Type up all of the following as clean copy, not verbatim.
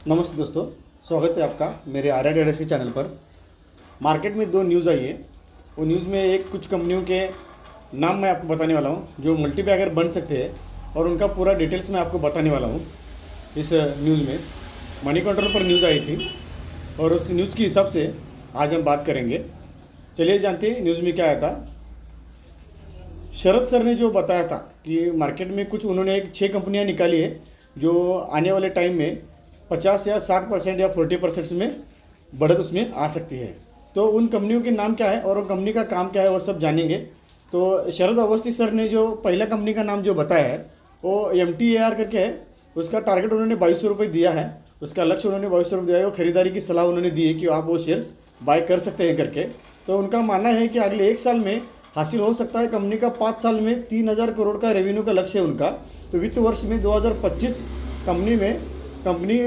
नमस्ते दोस्तों, स्वागत है आपका मेरे आर्या ट्रेडर्स के चैनल पर। मार्केट में दो न्यूज़ आई है। वो न्यूज़ में एक कुछ कंपनियों के नाम मैं आपको बताने वाला हूँ जो मल्टीबैगर बन सकते हैं और उनका पूरा डिटेल्स मैं आपको बताने वाला हूँ। इस न्यूज़ में मनी कंट्रोल पर न्यूज़ आई थी और उस न्यूज़ के हिसाब से आज हम बात करेंगे। चलिए जानते हैं न्यूज़ में क्या आया था। शरद सर ने जो बताया था कि मार्केट में कुछ उन्होंने 6 कंपनियाँ निकाली है जो आने वाले टाइम में 50 या 60% या 40% में बढ़त उसमें आ सकती है। तो उन कंपनियों के नाम क्या है और उन कंपनी का काम क्या है और सब जानेंगे। तो शरद अवस्थी सर ने जो पहला कंपनी का नाम जो बताया है वो MTAR करके है। उसका टारगेट उन्होंने 2200 रुपये दिया है। उसका लक्ष्य उन्होंने 2200 रुपये दिया है। वो खरीदारी की सलाह उन्होंने दी है कि आप वो शेयर्स बाय कर सकते हैं करके। तो उनका मानना है कि अगले 1 साल में हासिल हो सकता है कंपनी का 5 साल में 3000 करोड़ का रेवेन्यू का लक्ष्य है उनका। तो वित्त वर्ष में 2025 कंपनी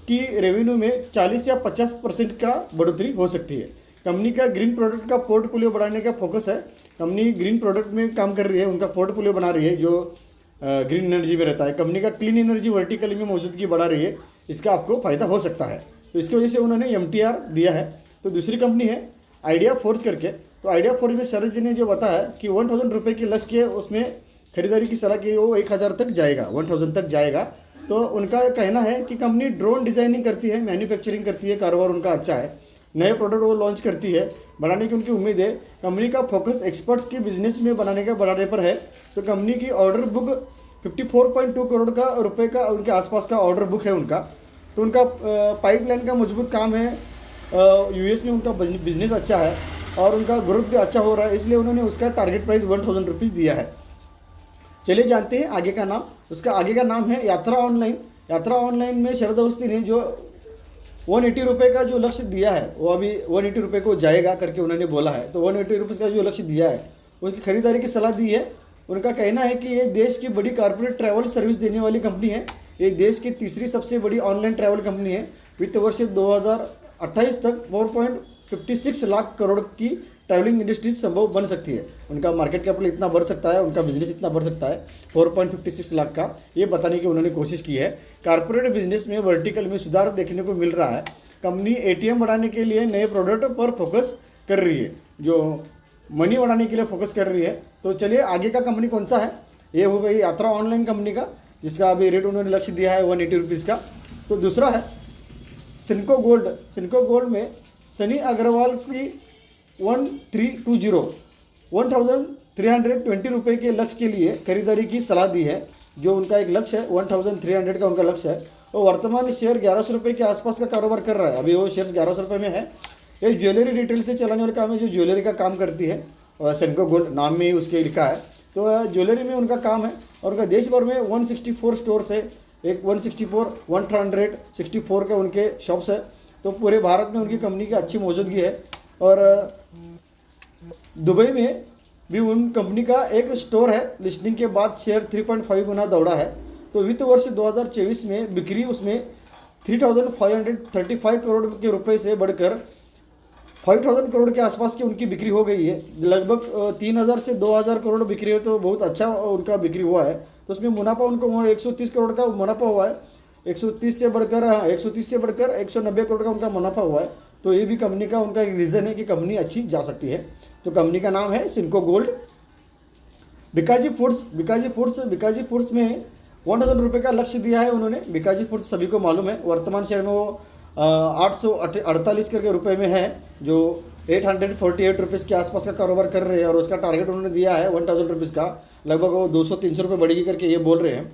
की रेवेन्यू में 40 या 50% का बढ़ोतरी हो सकती है। कंपनी का ग्रीन प्रोडक्ट का पोर्टफोलियो बढ़ाने का फोकस है। कंपनी ग्रीन प्रोडक्ट में काम कर रही है, उनका पोर्टफोलियो बना रही है जो ग्रीन एनर्जी में रहता है। कंपनी का क्लीन एनर्जी वर्टिकल में मौजूदगी बढ़ा रही है, इसका आपको फ़ायदा हो सकता है। तो इसकी वजह से उन्होंने MTR दिया है। तो दूसरी कंपनी है आइडिया फोर्स करके। तो आइडिया फोर्स में शरद जी ने जो बताया कि 1000 रुपये के लक्ष्य के उसमें खरीदारी की सलाह की वो 1000 तक जाएगा, 1000 तक जाएगा। तो उनका कहना है कि कंपनी ड्रोन डिजाइनिंग करती है, मैन्युफैक्चरिंग करती है, कारोबार उनका अच्छा है, नए प्रोडक्ट वो लॉन्च करती है, बढ़ाने की उनकी उम्मीद है। कंपनी का फोकस एक्सपर्ट्स के बिजनेस में बढ़ाने पर है। तो कंपनी की ऑर्डर बुक 54.2 करोड़ का रुपए का उनके आसपास का ऑर्डर बुक है उनका। तो उनका पाइपलाइन का मजबूत काम है। US में उनका बिजनेस अच्छा है और उनका ग्रोथ भी अच्छा हो रहा है, इसलिए उन्होंने उसका टारगेट प्राइस 1000 रुपीज़ दिया है। चलिए जानते हैं आगे का नाम। उसका आगे का नाम है यात्रा ऑनलाइन। यात्रा ऑनलाइन में शरद अवस्थी ने जो 180 रुपये का जो लक्ष्य दिया है वो अभी 180 रुपये को जाएगा करके उन्होंने बोला है। तो 180 रुपये का जो लक्ष्य दिया है उसकी खरीदारी की सलाह दी है। उनका कहना है कि ये देश की बड़ी कॉर्पोरेट ट्रैवल सर्विस देने वाली कंपनी है। ये देश की तीसरी सबसे बड़ी ऑनलाइन ट्रैवल कंपनी है। वित्त वर्ष 2028 तक 4.56 लाख करोड़ की ट्रैवलिंग इंडस्ट्री संभव बन सकती है। उनका मार्केट कैपिटल इतना बढ़ सकता है, उनका बिजनेस इतना बढ़ सकता है 4.56 लाख का, ये बताने की उन्होंने कोशिश की है। कॉर्पोरेट बिजनेस में वर्टिकल में सुधार देखने को मिल रहा है। कंपनी ATM बढ़ाने के लिए नए प्रोडक्ट पर फोकस कर रही है, जो मनी बढ़ाने के लिए फोकस कर रही है। तो चलिए आगे का कंपनी कौन सा है, ये हो गई यात्रा ऑनलाइन कंपनी का, जिसका अभी रेट उन्होंने लक्ष्य दिया है 180 रुपीज़ का। तो दूसरा है सिनको गोल्ड। सिनको गोल्ड में सनी अग्रवाल की 1320 रुपये के लक्ष्य के लिए खरीदारी की सलाह दी है। जो उनका एक लक्ष्य है 1300 का उनका लक्ष्य है। वो वर्तमान शेयर 1100 रुपये के आसपास का कारोबार कर रहा है। अभी वो शेयर्स 1100 रुपये में है। ये ज्वेलरी रिटेल से चलाने वाले काम है, जो ज्वेलरी का काम करती है और सिनको गोल्ड नाम में ही उसके लिखा है। तो ज्वेलरी में उनका काम है और उनका देश भर में 164 स्टोर्स है, एक 164 के उनके शॉप्स है। तो पूरे भारत में उनकी कंपनी की अच्छी मौजूदगी है और दुबई में भी उन कंपनी का एक स्टोर है। लिस्टिंग के बाद शेयर 3.5 गुना दौड़ा है। तो वित्त वर्ष 2024 में बिक्री उसमें 3535 करोड़ के रुपए से बढ़कर 5000 करोड़ के आसपास की उनकी बिक्री हो गई है। लगभग 3000 से 2000 करोड़ बिक्री है, तो बहुत अच्छा उनका बिक्री हुआ है। तो उसमें मुनाफा उनको 130 करोड़ का मुनाफा हुआ है। 130 से बढ़कर 190 करोड़ का उनका मुनाफा हुआ है। तो ये भी कंपनी का उनका एक रीज़न है कि कंपनी अच्छी जा सकती है। तो कंपनी का नाम है सिनको गोल्ड। बिकाजी फूड्स में 1000 रुपये का लक्ष्य दिया है उन्होंने। बिकाजी फूड्स सभी को मालूम है, वर्तमान शेयर में वो 848 करके रुपये में है, जो 848 रुपीज़ के आसपास का कारोबार कर रहे हैं और उसका टारगेट उन्होंने दिया है 1000 रुपीज़ का। लगभग वो 200-300 रुपये बढ़ेगी करके ये बोल रहे हैं।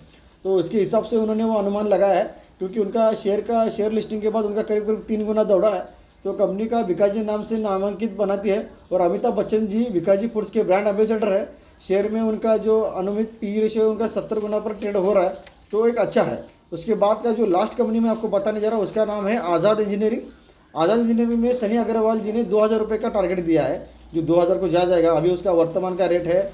तो इसके हिसाब से उन्होंने वो अनुमान लगाया है, क्योंकि उनका शेयर लिस्टिंग के बाद उनका करीब 3 गुना दौड़ा है। तो कंपनी का बिकाजी नाम से नामांकित बनाती है और अमिताभ बच्चन जी बिकाजी फूड्स के ब्रांड एम्बेसडर है। शेयर में उनका जो अनुमित PE रेशियो उनका 70 गुना पर ट्रेड हो रहा है, तो एक अच्छा है। उसके बाद का जो लास्ट कंपनी मैं आपको बताने जा रहा हूँ उसका नाम है आज़ाद इंजीनियरिंग। आज़ाद इंजीनियरिंग में सनी अग्रवाल जी ने 2000 रुपये का टारगेट दिया है, जो 2000 को जाएगा। अभी उसका वर्तमान का रेट है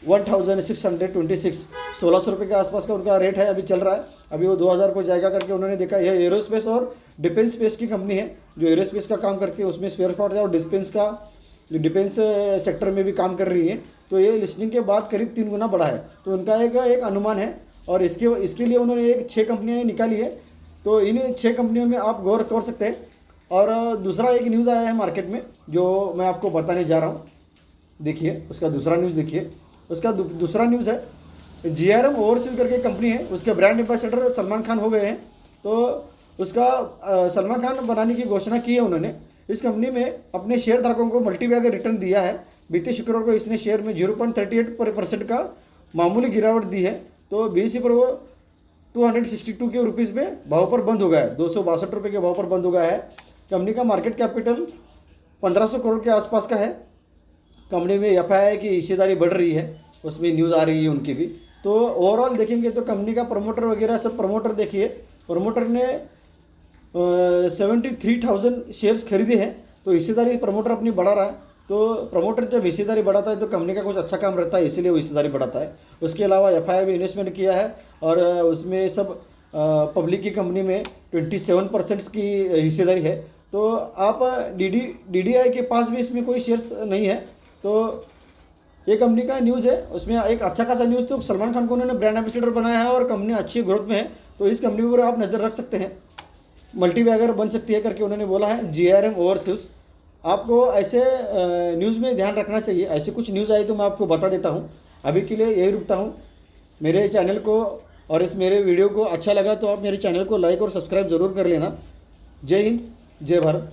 1626 1600 रुपये के आसपास का उनका रेट है, अभी चल रहा है। अभी वो 2000 को जाएगा करके उन्होंने देखा। यह एरोस्पेस और डिफेंस स्पेस की कंपनी है, जो एरोस्पेस का काम करती है, उसमें स्पेयर पार्ट और डिफेंस सेक्टर में भी काम कर रही है। तो ये लिस्टिंग के बाद करीब 3 गुना बढ़ा है। तो उनका एक अनुमान है और इसके लिए उन्होंने एक 6 कंपनियाँ निकाली है। तो इन 6 कंपनियों में आप गौर कर सकते हैं। और दूसरा एक न्यूज़ आया है मार्केट में जो मैं आपको बताने जा रहा हूँ। देखिए उसका दूसरा न्यूज़ देखिए। उसका दूसरा न्यूज़ है GRM ओवरसीज करके कंपनी है, उसके ब्रांड एम्बेसडर सलमान खान हो गए हैं। तो उसका सलमान खान बनाने की घोषणा की है उन्होंने। इस कंपनी में अपने शेयर धारकों को मल्टीबैगर रिटर्न दिया है। बीते शुक्रवार को इसने शेयर में 0.38% का मामूली गिरावट दी है। तो BSE पर वो 262 के रुपीज़ में भाव पर बंद हो गया है, 262 रुपये के भाव पर बंद हो गया है। कंपनी का मार्केट कैपिटल 1500 करोड़ के आसपास का है। कंपनी में FII की हिस्सेदारी बढ़ रही है, उसमें न्यूज़ आ रही है उनकी भी। तो ओवरऑल देखेंगे तो कंपनी का प्रमोटर वगैरह सब, प्रमोटर देखिए, प्रमोटर ने 73,000 शेयर्स खरीदे हैं। तो हिस्सेदारी प्रमोटर अपनी बढ़ा रहा है। तो प्रमोटर जब हिस्सेदारी बढ़ाता है तो कंपनी का कुछ अच्छा काम रहता है, इसीलिए वो हिस्सेदारी बढ़ाता है। उसके अलावा FII भी इन्वेस्टमेंट किया है और उसमें सब पब्लिक की कंपनी में 27% की हिस्सेदारी है। तो आप DDI के पास भी इसमें कोई शेयर्स नहीं है। तो ये कंपनी का न्यूज़ है। उसमें एक अच्छा खासा न्यूज़ तो सलमान खान को उन्होंने ब्रांड एम्बेसडर बनाया है और कंपनी अच्छी ग्रोथ में है। तो इस कंपनी पर आप नज़र रख सकते हैं, मल्टीबैगर बन सकती है करके उन्होंने बोला है GRM ओवरसीज। आपको ऐसे न्यूज़ में ध्यान रखना चाहिए। ऐसे कुछ न्यूज़ आई तो मैं आपको बता देता हूँ। अभी के लिए यही रुकता हूँ। मेरे चैनल को और इस मेरे वीडियो को अच्छा लगा तो आप मेरे चैनल को लाइक और सब्सक्राइब ज़रूर कर लेना। जय हिंद, जय भारत।